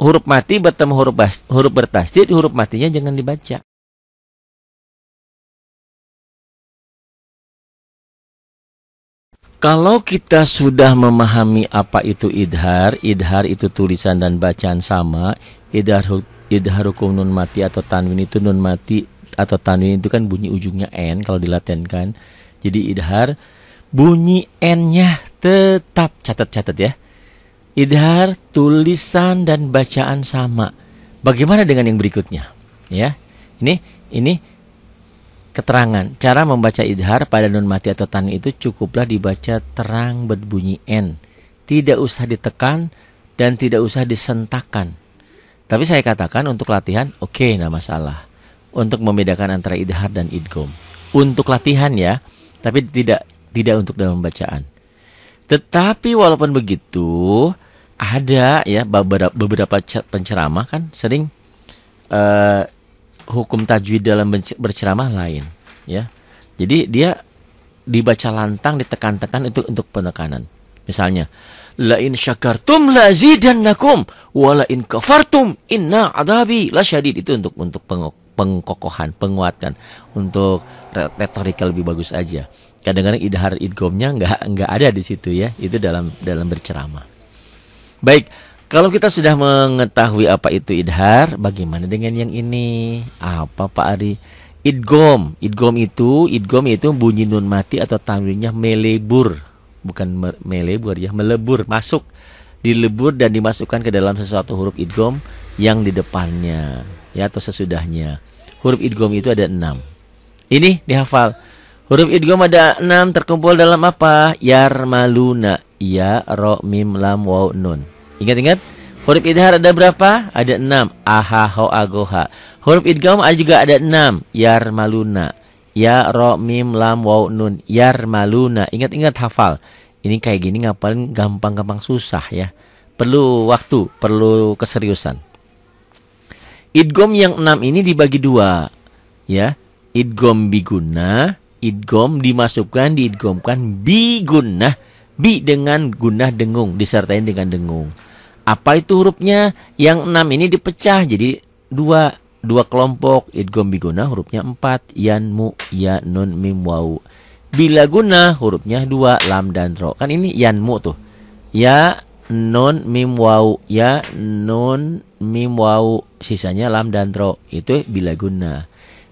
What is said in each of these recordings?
huruf mati bertemu huruf bertasdid, huruf matinya jangan dibaca. Kalau kita sudah memahami apa itu idhar itu tulisan dan bacaan sama. Idhar hukum nun mati atau tanwin itu nun mati atau tanwin itu kan bunyi ujungnya n kalau dilatenkan. Jadi idhar bunyi n-nya tetap, catat ya. Idhar tulisan dan bacaan sama. Bagaimana dengan yang berikutnya? Ya, ini keterangan cara membaca idhar pada nun mati atau tanwin itu cukuplah dibaca terang berbunyi n, tidak usah ditekan dan tidak usah disentakkan. Tapi saya katakan untuk latihan, oke, nggak masalah. Untuk membedakan antara idhar dan idgham, untuk latihan ya, tapi tidak untuk dalam bacaan. Tetapi walaupun begitu, ada ya beberapa penceramah kan sering hukum tajwid dalam berceramah lain ya. Jadi dia dibaca lantang, ditekan-tekan itu untuk penekanan. Misalnya, la in syakartum la zidannakum wa la in kafartum inna adabi lasyadid, itu untuk pengkokohan, penguatan, untuk retorika lebih bagus aja. Kadang-kadang idhar idghamnya enggak ada di situ ya. Itu dalam berceramah. Baik, kalau kita sudah mengetahui apa itu idhar, bagaimana dengan yang ini? Apa Pak Ari? Idgham itu bunyi nun mati atau tanwinnya melebur. Bukan melebur ya, melebur, masuk. Dilebur dan dimasukkan ke dalam sesuatu huruf idgham yang di depannya ya atau sesudahnya. Huruf idgham itu ada 6. Ini dihafal. Huruf idgham ada 6 terkumpul dalam apa? Yarmaluna, ya, ro, mim, lam, waw, nun. Ingat-ingat, huruf idhar ada berapa? Ada 6. Aha, ho, agoha. Huruf idgham juga ada 6. Yarmaluna, ya, ro, mim, lam, waw, nun. Yarmaluna. Ingat-ingat, hafal. Ini kayak gini ngapalin gampang-gampang susah ya. Perlu waktu, perlu keseriusan. Idgham yang 6 ini dibagi 2 ya. Idgham bigunnah, idgham dimasukkan, diidghamkan bigunnah, bi dengan gunnah dengung, disertai dengan dengung. Apa itu hurufnya? Yang 6 ini dipecah jadi 2 kelompok. Idgham bigunnah hurufnya 4, yan, mu, ya, nun, mim, waw. Bila gunnah hurufnya 2, lam dan ro. Kan ini yan, mu tuh. Ya, nun, mim, waw, ya, nun, mim, waw. Sisanya lam dan ro. Itu bila gunnah.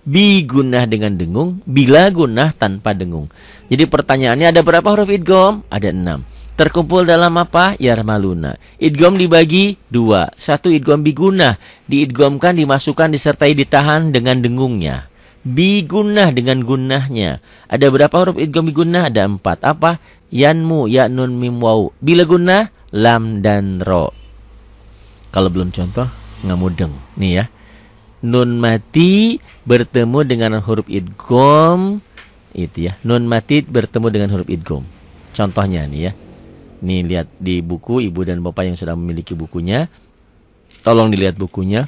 Bi gunnah dengan dengung, bila gunnah tanpa dengung. Jadi pertanyaannya, ada berapa huruf idgham? Ada 6. Terkumpul dalam apa? Yarmaluna. Idgham dibagi 2. 1 idgham bigunnah, diidghamkan, dimasukkan, disertai ditahan dengan dengungnya. Bigunnah dengan gunnahnya. Ada berapa huruf idgham bigunnah? Ada 4. Apa? Yanmu, ya, nun, mim, waw. Bila gunnah, lam dan ro. Kalau belum contoh, nggak mudeng. Nih ya. Nun mati bertemu dengan huruf idgham, itu ya. Nun mati bertemu dengan huruf idgham. Contohnya nih ya. Nih lihat di buku, ibu dan bapak yang sudah memiliki bukunya, tolong dilihat bukunya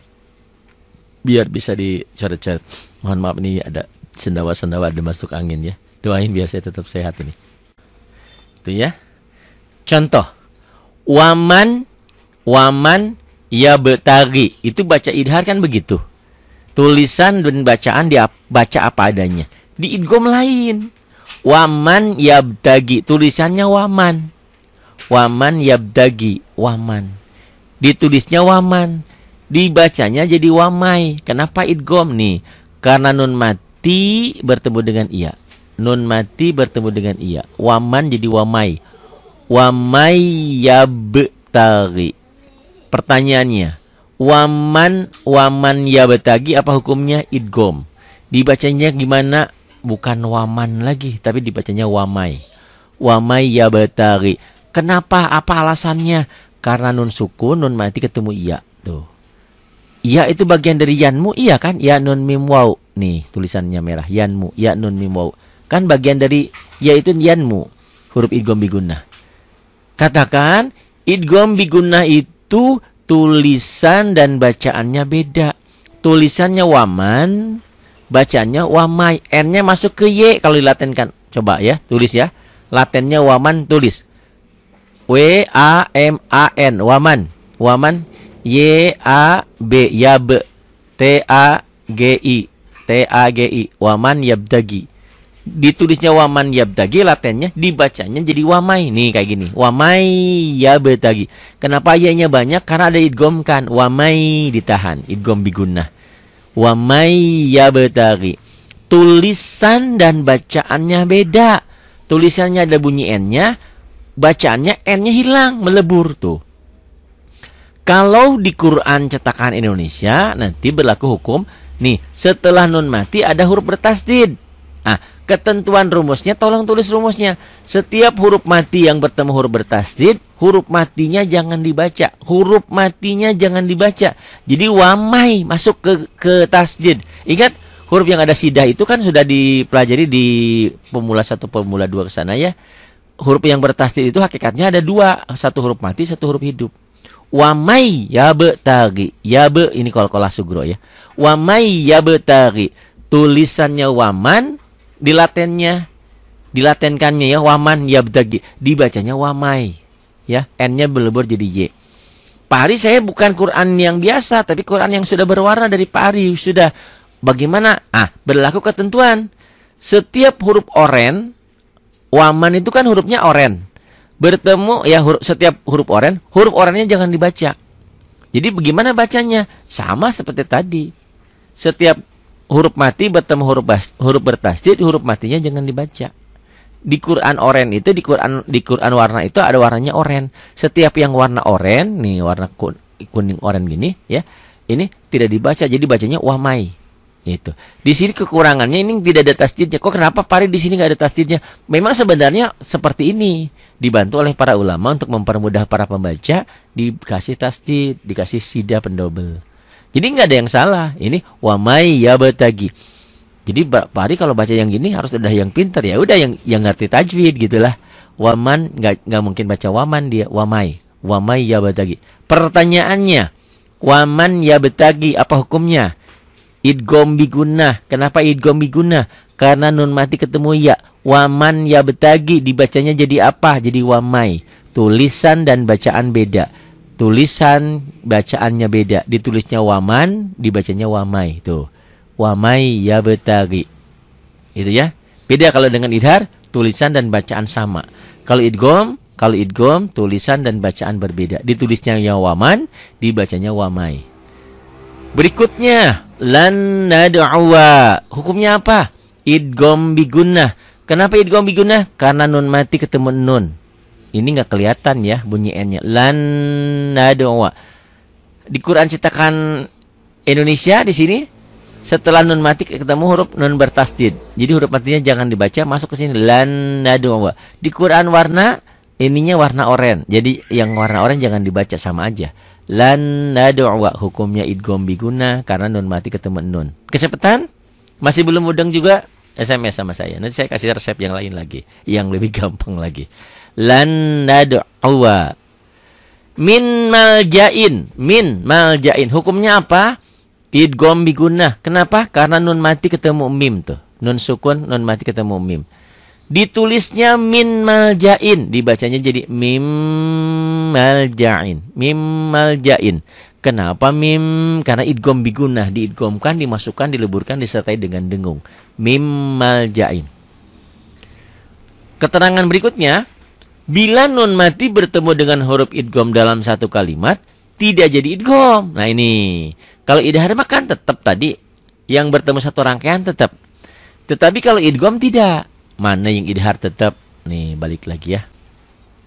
biar bisa dicoret-coret. Mohon maaf, ini ada sendawa-sendawa, ada masuk angin ya. Doain biar saya tetap sehat ini. Itu ya. Contoh, waman ya betari, itu baca idhar kan begitu. Tulisan dan bacaan dia baca apa adanya. Di idgham lain. Waman yabtagi, tulisannya waman. Waman yabtagi, waman. Ditulisnya waman. Dibacanya jadi wamai. Kenapa idgham nih? Karena nun mati bertemu dengan iya. Nun mati bertemu dengan iya. Waman jadi wamai. Wamai yabtagi. Pertanyaannya, waman yabtagi apa hukumnya? Idgham. Dibacanya gimana? Bukan waman lagi, tapi dibacanya wamai. Wamai yabtagi. Kenapa? Apa alasannya? Karena nun sukun, nun mati ketemu iya. Tuh. Iya itu bagian dari yanmu, iya kan? Ya nun mim waw. Nih tulisannya merah. Yanmu, ya nun mim waw. Kan bagian dari ya itu yanmu. Huruf idgham bigunnah. Katakan idgham bigunnah itu tulisan dan bacaannya beda. Tulisannya waman, bacaannya wamai. N-nya masuk ke Y kalau dilatenkan. Coba ya, tulis ya. Latennya waman, tulis W-A-M-A-N, waman. Waman. Y-A-B, yab. T-A-G-I. T-A-G-I. Waman yabtagi. Ditulisnya waman yabtagi, latennya, dibacanya jadi wamai. Nih kayak gini. Wamai yabtagi. Kenapa ya-nya banyak? Karena ada idgham kan. Wamai ditahan. Idgham bigunnah. Wamai yabtagi. Tulisan dan bacaannya beda. Tulisannya ada bunyi N-nya. Bacaannya N-nya hilang. Melebur tuh. Kalau di Quran cetakan Indonesia nanti berlaku hukum nih, setelah nun mati ada huruf bertasdid. Ah, ketentuan rumusnya tolong tulis rumusnya. Setiap huruf mati yang bertemu huruf bertasdid, huruf matinya jangan dibaca. Huruf matinya jangan dibaca. Jadi wamai masuk ke tasdid. Ingat, huruf yang ada sidah itu kan sudah dipelajari di pemula 1 pemula 2 ke sana ya. Huruf yang bertasdid itu hakikatnya ada 2, satu huruf mati, satu huruf hidup. Wamai yabtagi. Yabe ini qalqalah sugro ya. Wamai yabtagi. Tulisannya waman, dilatenkannya ya waman yabtagi. Dibacanya wamai. Ya, N-nya berlebur jadi Y. Pak Ari, saya bukan Quran yang biasa, tapi Quran yang sudah berwarna dari Pak Ari. Sudah bagaimana? Berlaku ketentuan. Setiap huruf oren, waman itu kan hurufnya oren. Bertemu ya setiap huruf orennya jangan dibaca. Jadi bagaimana bacanya? Sama seperti tadi. Setiap huruf mati bertemu huruf bertasdid, huruf matinya jangan dibaca. Di Quran oren itu di Quran warna itu ada warnanya oren. Setiap yang warna oren, nih warna kuning oren gini ya. Ini tidak dibaca, jadi bacanya wamai. Itu. Di sini kekurangannya ini tidak ada tasdidnya. Kok kenapa Pari di sini nggak ada tasdidnya? Memang sebenarnya seperti ini. Dibantu oleh para ulama untuk mempermudah para pembaca, dikasih tasdid, dikasih sidah pendobel. Jadi nggak ada yang salah. Ini wamai yabtagi. Jadi Pari kalau baca yang gini harus ada yang pintar ya. Udah yang ngerti tajwid gitulah. Waman nggak mungkin baca waman dia. Wamai yabtagi. Pertanyaannya, waman yabtagi apa hukumnya? Idgham bigunnah. Kenapa idgham bigunnah? Karena nun mati ketemu ya. Waman yabtagi dibacanya jadi apa? Jadi wamai. Tulisan dan bacaan beda. Tulisan bacaannya beda. Ditulisnya waman, dibacanya wamai. Tuh. Wamai yabtagi. Itu ya. Beda kalau dengan idhar, tulisan dan bacaan sama. Kalau idgham, tulisan dan bacaan berbeda. Ditulisnya waman, dibacanya wamai. Berikutnya, lan nad'uwa. Hukumnya apa? Idgham bigunnah. Kenapa idgham bigunnah? Karena nun mati ketemu nun. Ini nggak kelihatan ya bunyi N-nya. Lan nad'uwa. Di Quran cetakan Indonesia di sini setelah nun mati ketemu huruf nun bertasdid. Jadi huruf matinya jangan dibaca, masuk ke sini lan nad'uwa. Di Quran warna ininya warna oranye. Jadi yang warna oranye jangan dibaca, sama aja. Lan nad'uwa, hukumnya idgham bigunnah karena nun mati ketemu nun. Kecepatan? Masih belum mudeng juga? SMS sama saya. Nanti saya kasih resep yang lain lagi, yang lebih gampang lagi. Lan nad'uwa min maljain. Hukumnya apa? Idgham bigunnah. Kenapa? Karena nun mati ketemu mim tuh. Nun sukun, nun mati ketemu mim. Ditulisnya min maljain, dibacanya jadi mim maljain. Mim maljain. Kenapa mim? Karena idgham bigunnah, diidghamkan, dimasukkan, dileburkan, disertai dengan dengung. Mim maljain. Keterangan berikutnya, bila nun mati bertemu dengan huruf idgham dalam satu kalimat, tidak jadi idgham. Nah ini, kalau idhar mah kan tetap tadi yang bertemu satu rangkaian tetap. Tetapi kalau idgham tidak. Mana yang idhar tetap? Nih balik lagi ya.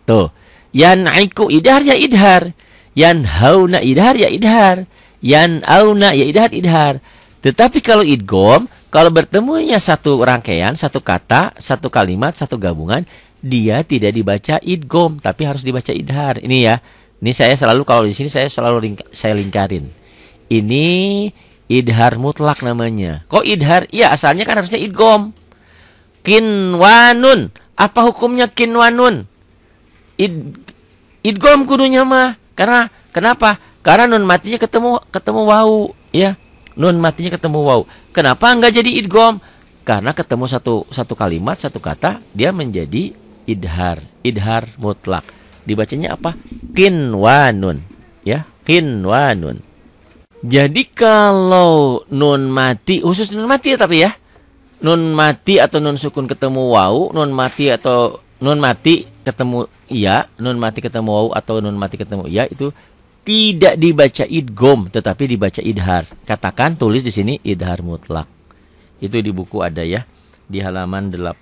Tuh, yan'iku idhar ya idhar. Yanhauna idhar ya idhar. Yan'auna ya idhar. Tetapi kalau idgham, kalau bertemunya satu rangkaian, satu kata, satu kalimat, satu gabungan, dia tidak dibaca idgham, tapi harus dibaca idhar. Ini ya. Ini saya selalu kalau di sini saya selalu lingkarin. Ini idhar mutlak namanya. Kok idhar? Iya, asalnya kan harusnya idgham. Kinwanun. Apa hukumnya kinwanun? Idgham kudunya mah. Karena kenapa? Karena nun matinya ketemu wau, ya. Nun matinya ketemu wau. Kenapa enggak jadi idgham? Karena ketemu satu kalimat, satu kata, dia menjadi idhar mutlak. Dibacanya apa? Kinwanun, ya. Qinwanun. Jadi kalau nun mati, khusus nun mati ya tapi ya. Nun mati atau nun sukun ketemu wawu, nun mati atau nun mati ketemu iya, nun mati ketemu wawu atau nun mati ketemu iya itu tidak dibaca idgham tetapi dibaca idhar. Katakan tulis di sini idhar mutlak. Itu di buku ada ya, di halaman 18.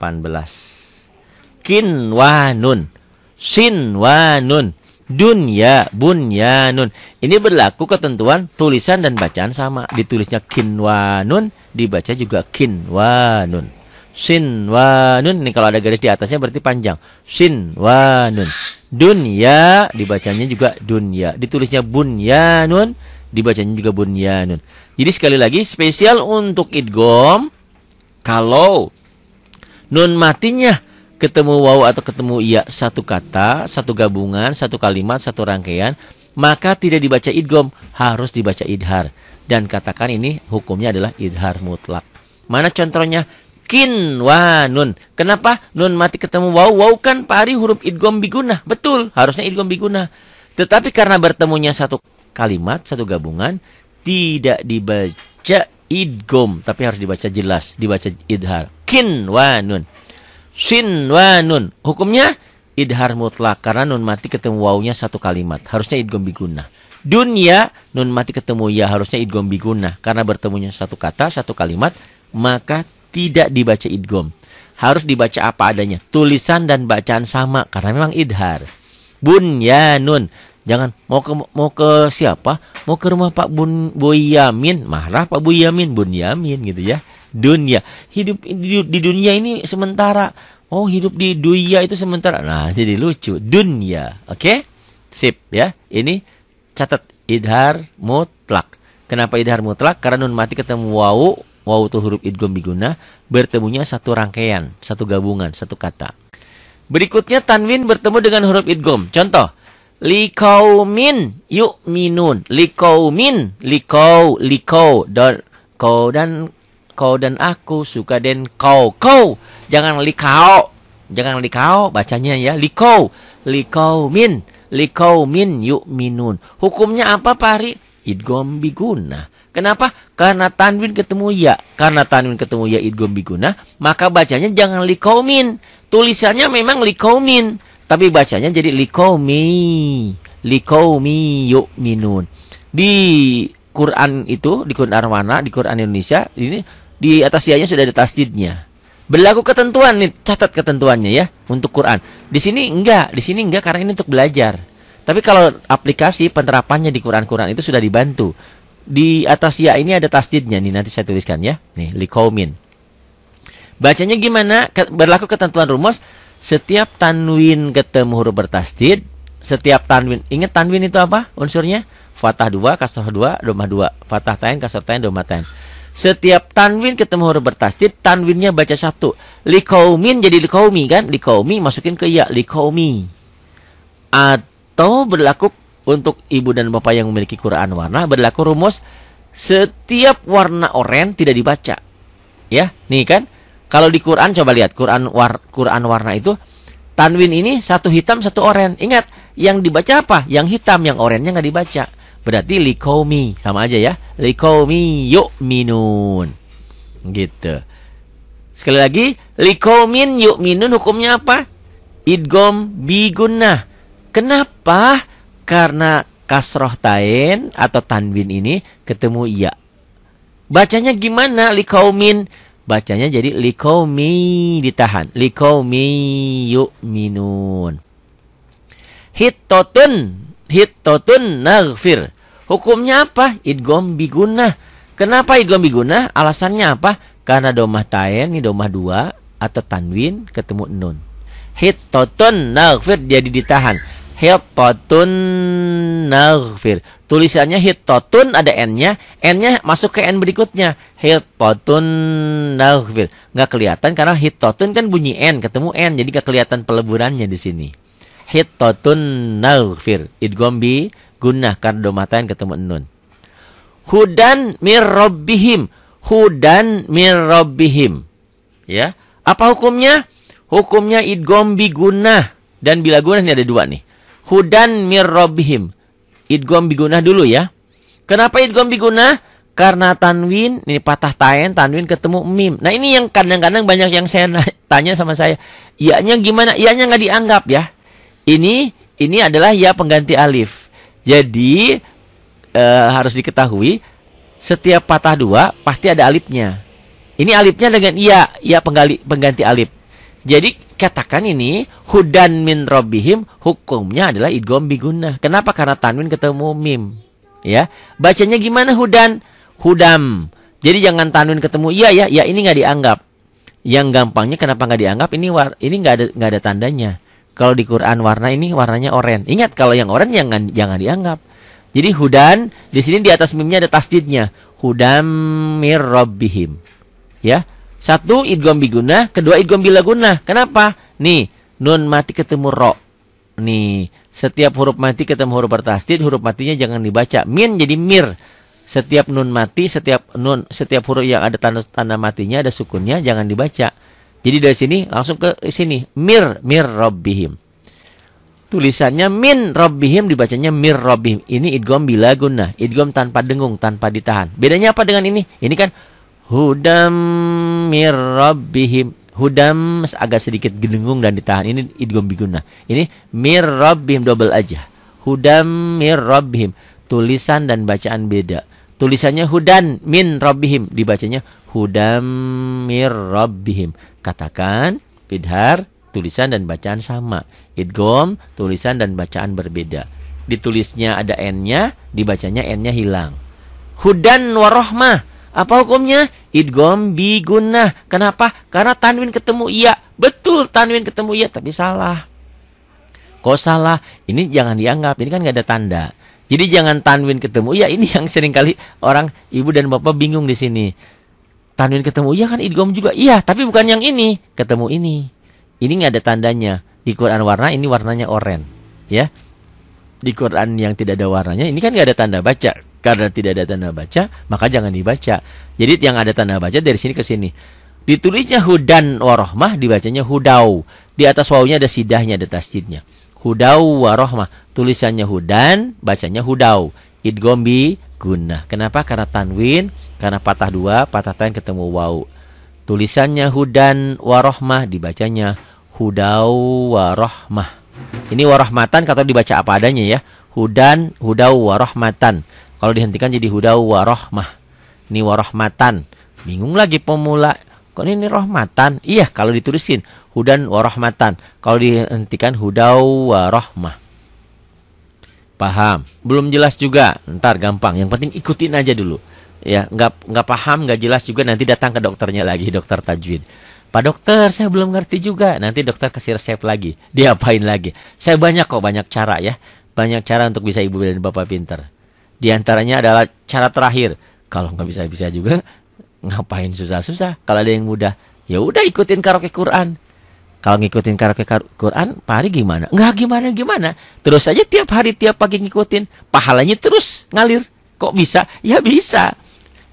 Qinwanun, sinwanun, dunya, bunyanun. Ini berlaku ketentuan tulisan dan bacaan sama. Ditulisnya qinwanun, dibaca juga qinwanun. Sinwanun, ini kalau ada garis di atasnya berarti panjang. Sinwanun. Dunya, dibacanya juga dunya. Ditulisnya bunyanun, dibacanya juga bunyanun. Jadi sekali lagi spesial untuk idgham, kalau nun matinya ketemu wawu atau ketemu iya satu kata, satu gabungan, satu kalimat, satu rangkaian, maka tidak dibaca idgham, harus dibaca idhar. Dan katakan ini hukumnya adalah idhar mutlak. Mana contohnya? Qinwanun. Kenapa? Nun mati ketemu wawu. Wawu kan Pak Ari huruf idgham bigunah. Betul, harusnya idgham bigunah. Tetapi karena bertemunya satu kalimat, satu gabungan, tidak dibaca idgham, tapi harus dibaca jelas, dibaca idhar. Qinwanun. Sinwanun. Hukumnya idhar mutlak karena nun mati ketemu wawunya satu kalimat, harusnya idgham bigunah. Dunya, nun mati ketemu ya, harusnya idgham bigunah karena bertemunya satu kata, satu kalimat, maka tidak dibaca idgham. Harus dibaca apa adanya. Tulisan dan bacaan sama karena memang idhar. Bunyanun. Jangan mau ke siapa? Mau ke rumah Pak Boyamin. Marah Pak Boyamin, Bunyamin gitu ya. Dunya. Hidup di dunia ini sementara. Oh, hidup di dunia itu sementara. Nah, jadi lucu. Dunya. Oke? Sip ya. Ini catat idhar mutlak. Kenapa idhar mutlak? Karena nun mati ketemu wawu. Wawu itu huruf idgham biguna, bertemunya satu rangkaian, satu gabungan, satu kata. Berikutnya tanwin bertemu dengan huruf idgham. Contoh, liqaumin yu'minun. Liqaumin, liqau dan kau dan aku suka dan kau. Jangan liqau. Jangan liqau bacanya ya. Liqaumin yu'minun. Hukumnya apa Pak Ari? Idgham biguna. Kenapa? Karena tanwin ketemu ya. Karena tanwin ketemu ya idgham biguna, maka bacanya jangan liqaumin. Tulisannya memang liqaumin, tapi bacanya jadi liqaumi yu'minun. Di Quran itu, di Quran mana? Di Quran Indonesia, ini di atas ya-nya sudah ada tasdidnya. Berlaku ketentuan nih, catat ketentuannya ya untuk Quran. Di sini enggak karena ini untuk belajar. Tapi kalau aplikasi penerapannya di Quran-Quran itu sudah dibantu. Di atas ya ini ada tasdidnya nih, nanti saya tuliskan ya. Nih, liqaumin. Bacanya gimana? Berlaku ketentuan rumus, setiap tanwin ketemu huruf bertasdid, setiap tanwin, ingat tanwin itu apa unsurnya? Fathah 2, kasrah 2, dhammah 2. Fathah tain, kasrah tain, dhammah tain. Setiap tanwin ketemu huruf bertasdid, tanwinnya baca satu. Liqaumin jadi liqaumi kan? Liqaumi masukin ke ya, liqaumi. Atau berlaku untuk ibu dan bapak yang memiliki Quran warna, berlaku rumus setiap warna oranye tidak dibaca. Ya, nih kan? Kalau di Quran coba lihat Quran warna itu tanwin ini satu hitam satu oranye. Ingat, yang dibaca apa? Yang hitam, yang oranye nggak dibaca. Berarti liqaumi sama aja ya. Liqaumi yu'minun. Gitu. Sekali lagi, liqaumin yu'minun hukumnya apa? Idgham bigunnah. Kenapa? Karena kasroh tain atau tanwin ini ketemu iya. Bacanya gimana? Liqaumin. Bacanya jadi liqaumi ditahan. Liqaumi yu'minun. Hittotun naghfir. Hukumnya apa? Idgham bigunnah. Kenapa idgham bigunnah? Alasannya apa? Karena dhammah tain, ini dhammah 2 atau tanwin ketemu nun. Hittotun naghfir jadi ditahan. Hittotun naghfir. Tulisannya hittotun ada n-nya, n-nya masuk ke n berikutnya. Hittotun naghfir. Nggak kelihatan karena hittotun kan bunyi n, ketemu n, jadi nggak kelihatan peleburannya di sini. Hittotun naghfir. Idgham bi gunnah karena dhammah tain ketemu nun. Hudan mir rabbihim. Hudan mir rabbihim. Ya. Apa hukumnya? Hukumnya idgham bi gunnah. Dan bila gunnah ini ada dua nih. Hudan mir rabbihim. idgham bigunah dulu ya. Kenapa idgham bigunah? Karena tanwin, ini patah tain, tanwin ketemu mim. Nah ini yang kadang-kadang banyak yang saya tanya sama saya. Iya-nya gimana? Iya-nya nggak dianggap ya. Ini adalah ya pengganti alif. Jadi harus diketahui setiap patah dua pasti ada alifnya. Ini alifnya dengan iya pengganti alif. Jadi katakan ini hudan min rabbihim, hukumnya adalah idgham bigunah. Kenapa? Karena tanwin ketemu mim. Ya, bacanya gimana hudan? Hudam. Jadi jangan tanwin ketemu iya ya ini nggak dianggap. Yang gampangnya kenapa nggak dianggap? Ini nggak ada tandanya. Kalau di Quran warna ini warnanya oranye. Ingat kalau yang oranye jangan dianggap. Jadi hudan di sini di atas mimnya ada tasdidnya. Hudam mir rabbihim. Ya. Satu idgham bigunah, kedua idgham bilagunah. Kenapa? Nih, nun mati ketemu ro. Nih, setiap huruf mati ketemu huruf bertasdid, huruf matinya jangan dibaca. Min jadi mir. Setiap nun mati, setiap huruf yang ada tanda matinya, ada sukunnya, jangan dibaca. Jadi dari sini langsung ke sini. Mir rabbihim. Tulisannya min rabbihim, dibacanya mir rabbihim. Ini idgham bilagunah, idgham tanpa dengung, tanpa ditahan. Bedanya apa dengan ini? Ini kan hudam mir rabbihim. Hudam agak sedikit dengung dan ditahan. Ini idgham bigunah. Ini mir rabbihim double aja. Hudam mir rabbihim. Tulisan dan bacaan beda. Tulisannya hudan min rabbihim, dibacanya hudam mir rabbihim. Katakan bidhar, tulisan dan bacaan sama. Idgham, tulisan dan bacaan berbeda. Ditulisnya ada n-nya, dibacanya n-nya hilang. Hudan warohmah. Apa hukumnya? Idgham bigunah. Kenapa? Karena tanwin ketemu iya. Betul, tanwin ketemu iya, tapi salah. Kok salah? Ini jangan dianggap. Ini kan nggak ada tanda. Jadi jangan tanwin ketemu iya. Ini yang seringkali orang ibu dan bapak bingung di sini. Tanwin ketemu iya kan idgham juga. Iya, tapi bukan yang ini. Ketemu ini. Ini nggak ada tandanya. Di Quran warna, ini warnanya oranye. Ya. Di Quran yang tidak ada warnanya, ini kan nggak ada tanda baca. Karena tidak ada tanda baca, maka jangan dibaca. Jadi yang ada tanda baca dari sini ke sini. Ditulisnya hudan warohmah, dibacanya hudau. Di atas wawunya ada sidahnya, ada tasdidnya. Hudau warohmah. Tulisannya hudan, bacanya hudau. Idgham bigunah. Kenapa? Karena tanwin, karena patah dua, patah tain ketemu waw. Tulisannya hudan warohmah, dibacanya hudau warohmah. Ini warohmatan kalau dibaca apa adanya ya. Hudan, hudau warohmatan. Kalau dihentikan jadi hudau warohmah. Ini warohmatan. Bingung lagi pemula. Kok ini rohmatan? Iya, kalau ditulisin hudan warohmatan. Kalau dihentikan hudau warohmah. Paham? Belum jelas juga. Ntar gampang. Yang penting ikutin aja dulu. Ya, nggak paham, nggak jelas juga, nanti datang ke dokternya lagi, dokter tajwid. Pak dokter, saya belum ngerti juga. Nanti dokter kasih resep lagi. Diapain lagi? Saya banyak cara ya. Banyak cara untuk bisa ibu dan bapak pintar. Di antaranya adalah cara terakhir. Kalau nggak bisa juga, ngapain susah-susah? Kalau ada yang mudah, ya udah ikutin karaoke Quran. Kalau ngikutin karaoke Quran, Pak Ari gimana? Nggak gimana-gimana. Terus aja tiap hari, tiap pagi ngikutin. Pahalanya terus ngalir. Kok bisa? Ya bisa.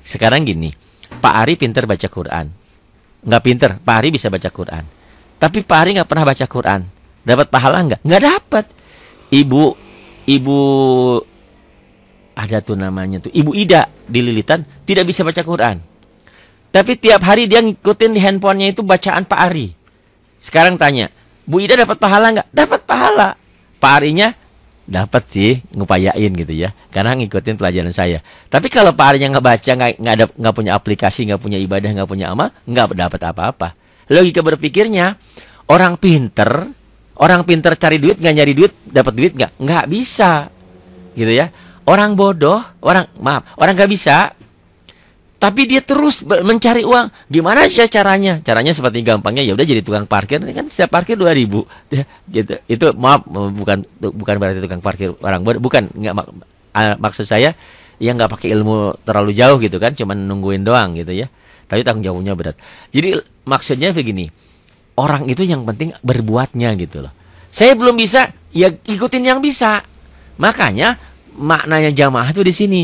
Sekarang gini, Pak Ari pintar baca Quran. Nggak pintar, Pak Ari bisa baca Quran. Tapi Pak Ari nggak pernah baca Quran. Dapat pahala nggak? Nggak dapat. Ibu ada tuh namanya tuh, Ibu Ida di Lilitan tidak bisa baca Quran. Tapi tiap hari dia ngikutin di handphonenya itu bacaan Pak Ari. Sekarang tanya, Bu Ida dapat pahala nggak? Dapat pahala. Pak Arinya dapat sih, ngupayain gitu ya, karena ngikutin pelajaran saya. Tapi kalau Pak Arinya nggak baca, nggak punya aplikasi, nggak punya ibadah, nggak punya amal, nggak dapat apa-apa. Logika berpikirnya, orang pinter cari duit, nggak nyari duit, dapat duit nggak bisa, gitu ya. Orang bodoh, orang nggak bisa, tapi dia terus mencari uang. Gimana sih caranya? Caranya seperti gampangnya, ya udah jadi tukang parkir. Ini kan setiap parkir 2.000. Ya, gitu. Itu maaf, bukan berarti tukang parkir orang bodoh. Bukan, maksud saya yang nggak pakai ilmu terlalu jauh gitu kan, cuma nungguin doang gitu ya. Tapi tanggung jawabnya berat. Jadi maksudnya begini, orang itu yang penting berbuatnya gitu loh. Saya belum bisa, ya ikutin yang bisa. Makanya maknanya jamaah itu di sini.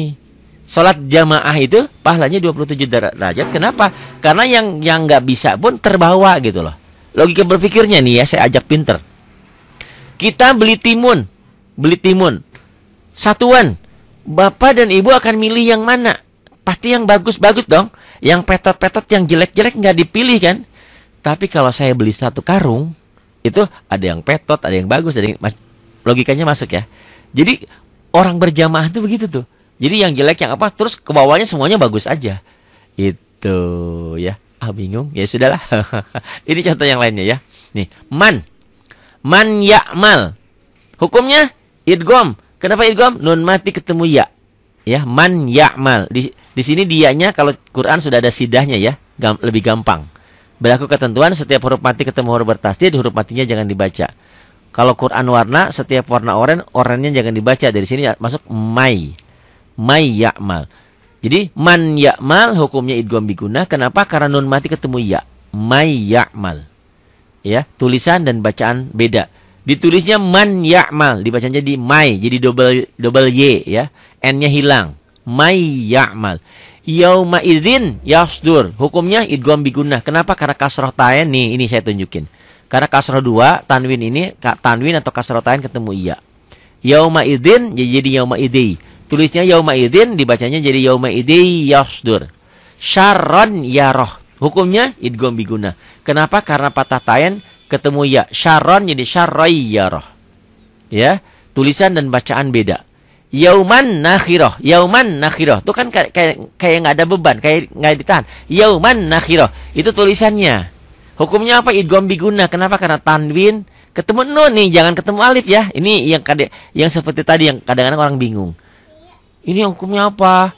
Sholat jamaah itu pahalanya 27 derajat. Kenapa? Karena yang nggak bisa pun terbawa gitu loh. Logika berpikirnya nih ya, saya ajak pinter. Kita beli timun. satuan. Bapak dan ibu akan milih yang mana? Pasti yang bagus-bagus dong. Yang petot-petot, yang jelek-jelek nggak dipilih kan? Tapi kalau saya beli satu karung, itu ada yang petot, ada yang bagus, ada yang logikanya masuk ya. Jadi orang berjamaah tuh begitu tuh. Jadi yang jelek yang apa, terus ke bawahnya semuanya bagus aja. Itu ya. Bingung? Ya sudahlah. Ini contoh yang lainnya ya. Nih, man ya'mal. Hukumnya idgham. Kenapa idgham? Nun mati ketemu ya. Ya, man ya'mal. Di sini dianya kalau Quran sudah ada sidahnya ya, lebih gampang. Berlaku ketentuan setiap huruf mati ketemu huruf bertasdid, huruf matinya jangan dibaca. Kalau Quran warna, setiap warna oranye jangan dibaca. Dari sini masuk may ya'mal. Jadi man ya'mal hukumnya idgham bigunnah. Kenapa? Karena nun mati ketemu ya. May ya'mal. Ya, tulisan dan bacaan beda. Ditulisnya man ya'mal, dibacanya jadi may, jadi double y ya. N-nya hilang. May ya'mal. Yauma idzin yasdur. Hukumnya idgham bigunnah. Kenapa? Karena kasroh tain nih, ini saya tunjukin. Karena kasroh 2, tanwin ini tanwin atau kasroh tain ketemu iya. Yauma idzin jadi yauma idzi. Tulisnya yauma idzin, dibacanya jadi yauma idzi yasdur. Syarron yaroh. Hukumnya idgham bigunnah. Kenapa? Karena patah tain ketemu ya. Syarron jadi syarrai yaroh. Ya, tulisan dan bacaan beda. Yauman nakhiroh. Yauman nakhiroh. Itu kan kayak nggak ada beban, kayak nggak ditahan. Yauman nakhiroh. Itu tulisannya. Hukumnya apa? Idgham bigunnah. Kenapa? Karena tanwin ketemu nun nih, jangan ketemu alif ya. Ini yang seperti tadi yang kadang-kadang orang bingung. Ini hukumnya apa?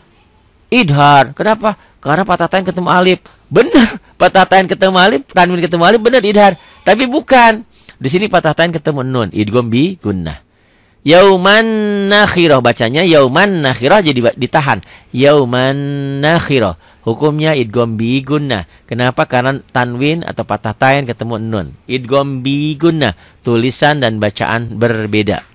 Idhar. Kenapa? Karena patah tain ketemu alif. Benar, patah tain ketemu alif, tanwin ketemu alif, benar idhar. Tapi bukan. Di sini patah tain ketemu nun, idgham bigunnah. Yauman nakhiroh, bacanya yauman nakhiroh jadi ditahan. Yauman nakhiroh. Hukumnya idgham bigunnah. Kenapa? Karena tanwin atau patah tain ketemu nun. Idgham bigunnah. Tulisan dan bacaan berbeda.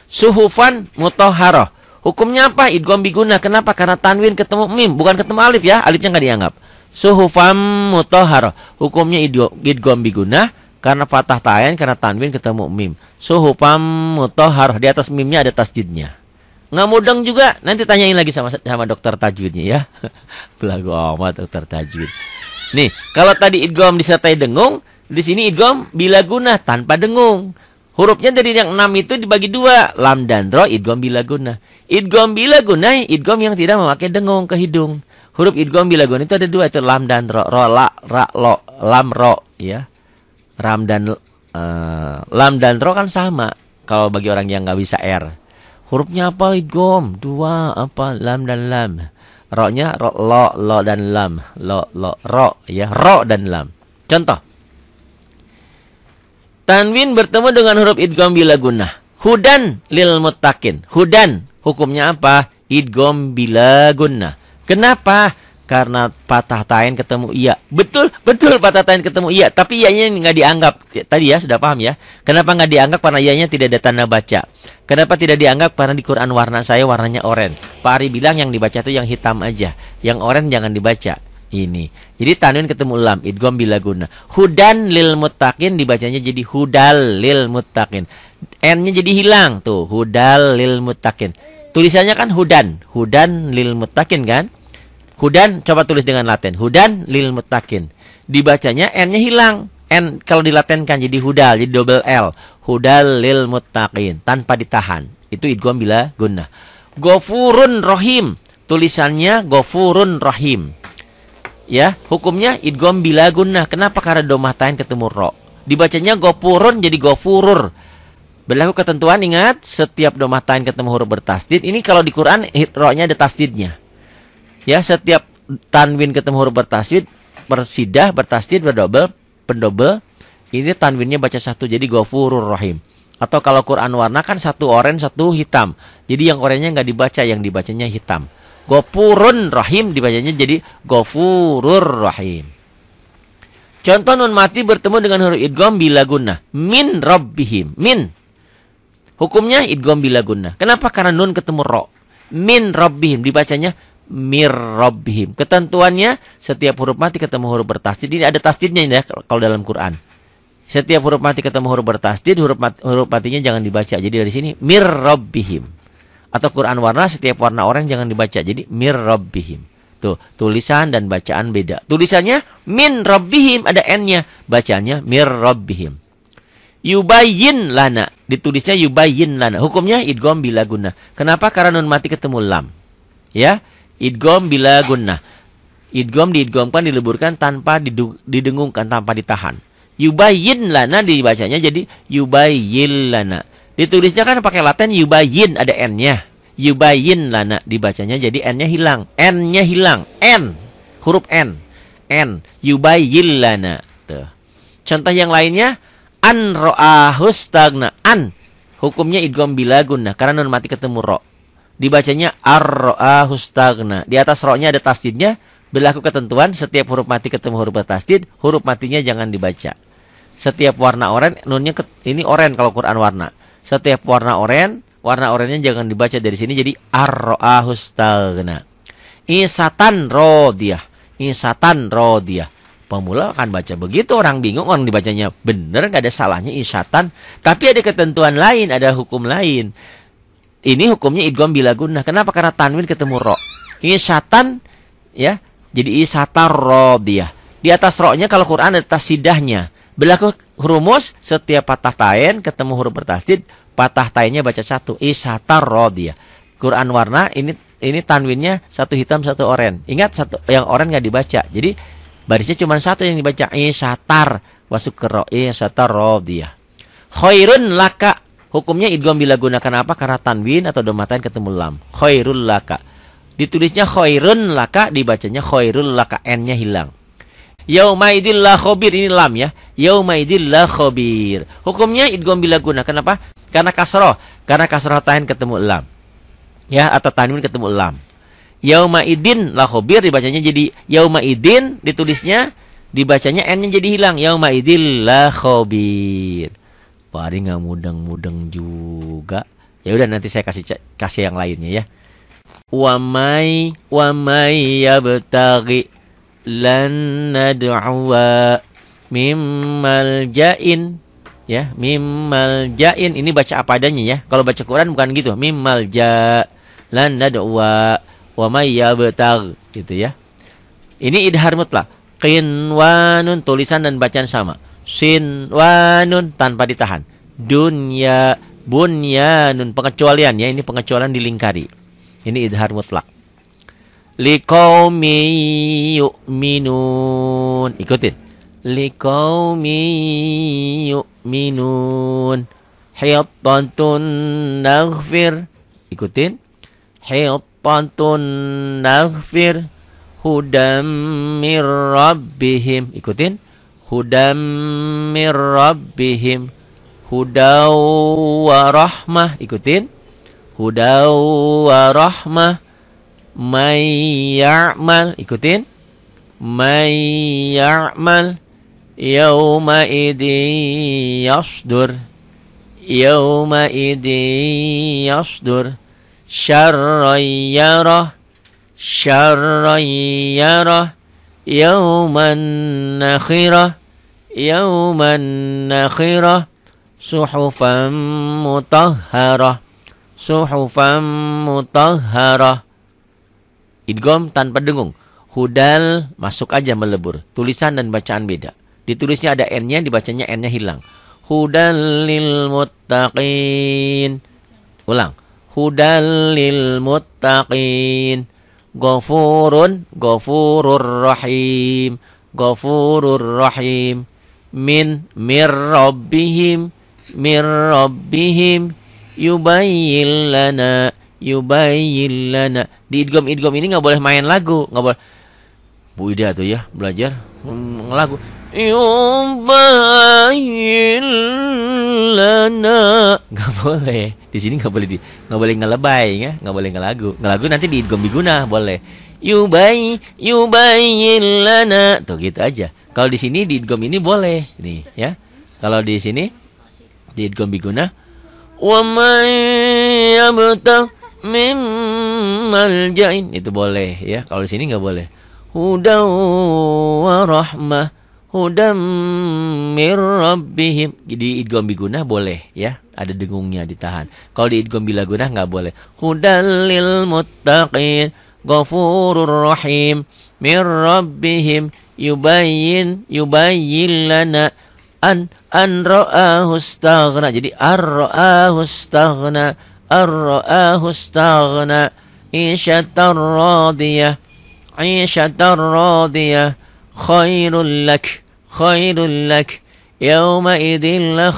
Suhufan mutahharah. Hukumnya apa? Idgham bigunnah. Kenapa? Karena tanwin ketemu mim, bukan ketemu alif ya. Alifnya nggak dianggap. Suhufam mutahharah. Hukumnya idgham bigunnah karena patah tain, karena tanwin ketemu mim. Suhufam mutahharah. Di atas mimnya ada tasdidnya. Nggak mudeng juga. Nanti tanyain lagi sama dokter tajwidnya ya. Belagu amat dokter tajwid. Nih, kalau tadi idgham disertai dengung, di sini idgham bila gunnah tanpa dengung. Hurufnya dari yang 6 itu dibagi 2. Lam dan ro, idgham bila gunnah. Idgham bila gunnah, idgham yang tidak memakai dengung ke hidung. Huruf idgham bila gunnah itu ada 2, itu lam dan ro. Ro, la, ra, lo. Lam, ro. Ya. Lam dan ro kan sama. Kalau bagi orang yang nggak bisa R. Hurufnya apa idgham? 2, apa? Lam dan lam. Ro-nya ro, lo dan lam. Lo, ro. Ya, ro dan lam. Contoh. Tanwin bertemu dengan huruf idgham bila gunnah. Hudan lil muttaqin. Hudan. Hukumnya apa? Idgham bila gunnah. Kenapa? Karena patah tain ketemu iya. Betul patah tain ketemu iya. Tapi iya-nya nggak dianggap. Tadi ya, sudah paham ya. Kenapa nggak dianggap? Karena iya-nya tidak ada tanda baca. Kenapa tidak dianggap? Karena di Quran warna saya warnanya oranye. Pak Ari bilang yang dibaca itu yang hitam aja. Yang oranye jangan dibaca. Ini. Jadi tanwin ketemu lam, idgham bila gunnah. Hudan lil muttaqin dibacanya jadi hudal lil muttaqin. N-nya jadi hilang tuh, hudal lil muttaqin. Tulisannya kan hudan lil muttaqin kan? Hudan coba tulis dengan laten. Hudan lil muttaqin. Dibacanya N-nya hilang. N kalau dilatenkan jadi hudal, jadi double L. Hudal lil muttaqin tanpa ditahan. Itu idgham bila gunnah. Ghafurun rahim. Tulisannya ghafurun rahim. Ya, hukumnya idgham bila gunnah. Kenapa? Karena domah tain ketemu ro. Dibacanya gopurun jadi gofurur. Berlaku ketentuan, ingat, setiap domah tain ketemu huruf bertasdid. Ini kalau di Quran ro-nya ada tasdidnya. Ya, setiap tanwin ketemu huruf bertasdid, bersidah, bertasdid, berdobel, pendobel, ini tanwinnya baca satu jadi gofurur rahim. Atau kalau Quran warna kan satu oranye, satu hitam. Jadi yang oranye nggak dibaca, yang dibacanya hitam. Gopurun rahim dibacanya jadi gofurur rahim. Contoh nun mati bertemu dengan huruf idgham bila gunnah. Min rabbihim. Min. Hukumnya idgham bila gunnah. Kenapa? Karena nun ketemu ro. Min rabbihim dibacanya mir rabbihim. Ketentuannya setiap huruf mati ketemu huruf bertasdid. Ini ada tasdidnya ya kalau dalam Quran. Setiap huruf mati ketemu huruf bertasdid, huruf matinya jangan dibaca. Jadi dari sini mir rabbihim. Atau Quran warna, setiap warna oranye jangan dibaca. Jadi mir rabbihim. Tuh, tulisan dan bacaan beda. Tulisannya min rabbihim, ada n-nya. Bacaannya mir rabbihim. Yubayyin lana, ditulisnya yubayyin lana. Hukumnya idgham bila gunnah. Kenapa? Karena nun mati ketemu lam. Ya, idgham bila gunnah. Idgham diidghamkan, dileburkan tanpa didengungkan, tanpa ditahan. Yubayyin lana dibacanya jadi yubayyin lana. Ditulisnya kan pakai laten yubayyin, ada n-nya. Yubayyin lana dibacanya jadi n-nya hilang. N-nya hilang. N. Huruf N. N. Yubayyin lana. Tuh. Contoh yang lainnya an ra'ahus stagna. An. Hukumnya idgham bila gunnah karena nun mati ketemu ro. Dibacanya ar-ra'ahus stagna. Di atas ro-nya ada tasdidnya. Berlaku ketentuan setiap huruf mati ketemu huruf bertasdid, huruf matinya jangan dibaca. Setiap warna oranye, nunnya ini oranye kalau Quran warna. Setiap warna oranye jangan dibaca dari sini jadi ar-ra'ahus stagna. Isatan rodiyah. Isatan rodiyah. Pemula akan baca begitu, orang bingung, orang dibacanya bener, gak ada salahnya isatan. Tapi ada ketentuan lain, ada hukum lain. Ini hukumnya idgham bila gunnah. Kenapa? Karena tanwin ketemu ro. Isatan, ya, jadi isatar rodiyah. Di atas ro-nya kalau Quran ada tasidahnya. Berlaku rumus setiap patah tain ketemu huruf bertasdid, patah tainnya baca satu. Isatar rodiyah. Quran warna ini tanwinnya satu hitam satu oranye. Ingat satu yang oranye nggak dibaca. Jadi barisnya cuma satu yang dibaca. Isatar masuk ke ro. Isatar rodiyah. Khairun laka. Hukumnya idgham bila gunakan apa? Karena tanwin atau domatain ketemu lam. Khairul laka. Ditulisnya khairun laka, dibacanya khairul laka, n-nya hilang. Yaumaidil la khabir, ini lam ya. Yaumaidil la khabir. Hukumnya idgham bila guna. Kenapa? Karena kasroh. Karena kasroh tain ketemu lam. Ya, atau tanwin ketemu lam. Yaumaidin la khabir dibacanya jadi yaumaidin, ditulisnya dibacanya n-nya jadi hilang. Yaumaidil la khabir. Paling nggak mudeng-mudeng juga. Ya udah nanti saya kasih yang lainnya ya. Wa may yabtaghi lan nad'uwa mimmal ja'in, ya, mimmal ja'in ini baca apa adanya ya. Kalau baca Quran bukan gitu, mimmal ja lan nad'uwa wa may yabtagh gitu ya. Ini idhar mutlak. Qinwanun tulisan dan bacaan sama. Sinwanun tanpa ditahan. Dunya bunyanun pengecualian ya, ini pengecualian dilingkari. Ini idhar mutlak. Liqaumi yu'minun. Ikutin. Liqaumi yu'minun. Hitatun naghfir. Ikutin. Hitatun naghfir. Hudam mir rabbihim. Ikutin. Hudam mir rabbihim. Hudaw wa rahmah. Ikutin. Hudaw wa rahmah. May ya'mal, ikutin. May ya'mal yawma idin yasdur. Yawma idin yasdur. Syarran yarah. Syarran yarah. Yawman nakhirah. Yawman nakhirah. Suhufan mutahharah. Suhufan mutahharah. Idgham tanpa dengung. Hudal masuk aja melebur. Tulisan dan bacaan beda. Ditulisnya ada n-nya, dibacanya n-nya hilang. Hudal lil muttaqin. Ulang. Hudal lil muttaqin. Ghafurun, ghafurur rahim. Ghafurur rahim. Min mir rabbihim. Mir rabbihim. Yubayyin lana. Yubayyin lana. Di idgham ini nggak boleh main lagu, nggak boleh. Bu Ida tuh ya belajar lagu. Yubayyin lana. Nggak boleh. Di sini nggak boleh ngelebay ya, nggak boleh ngelagu. Ngelagu nanti di idgham biguna boleh. Yubayyin lana. Tuh gitu aja. Kalau di sini di idgham ini boleh nih ya. Kalau di sini di idgham biguna. Wa may yabtagh mimmal ja'in itu boleh ya. Kalau di sini nggak boleh. Hudaw wa rahmah. hudam mir rabbihim. Di idgham bigunah boleh ya, ada dengungnya ditahan. Kalau di idgham bila gunah nggak boleh. Hudal lil muttaqin ghafurur rahim mir rabbihim yubayyin lana an ra'ahu istaghna. Jadi ar-ra'ahu istaghna isyatar radiyah khairul lak yawma idhil la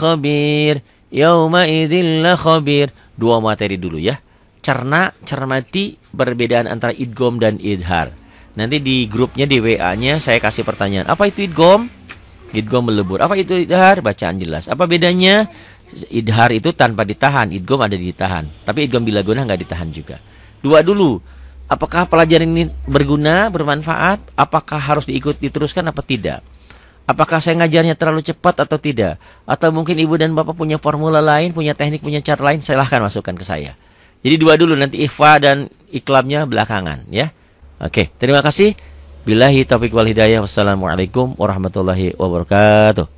khabir. Dua materi dulu ya. Cermati perbedaan antara idgham dan idhar. Nanti di grupnya, di WA-nya saya kasih pertanyaan. Apa itu idgham? Idgham melebur. Apa itu idhar? Bacaan jelas. Apa bedanya? Idhar itu tanpa ditahan, idgham ada ditahan. Tapi idgham bila gunah nggak ditahan juga. Dua dulu. Apakah pelajaran ini berguna, bermanfaat? Apakah harus diteruskan apa tidak? Apakah saya ngajarnya terlalu cepat atau tidak? Atau mungkin ibu dan bapak punya formula lain, punya teknik, punya cara lain? Silahkan masukkan ke saya. Jadi dua dulu, nanti ikhfa dan iklamnya belakangan ya. Oke, terima kasih. Billahi taufiq wal hidayah. Wassalamualaikum warahmatullahi wabarakatuh.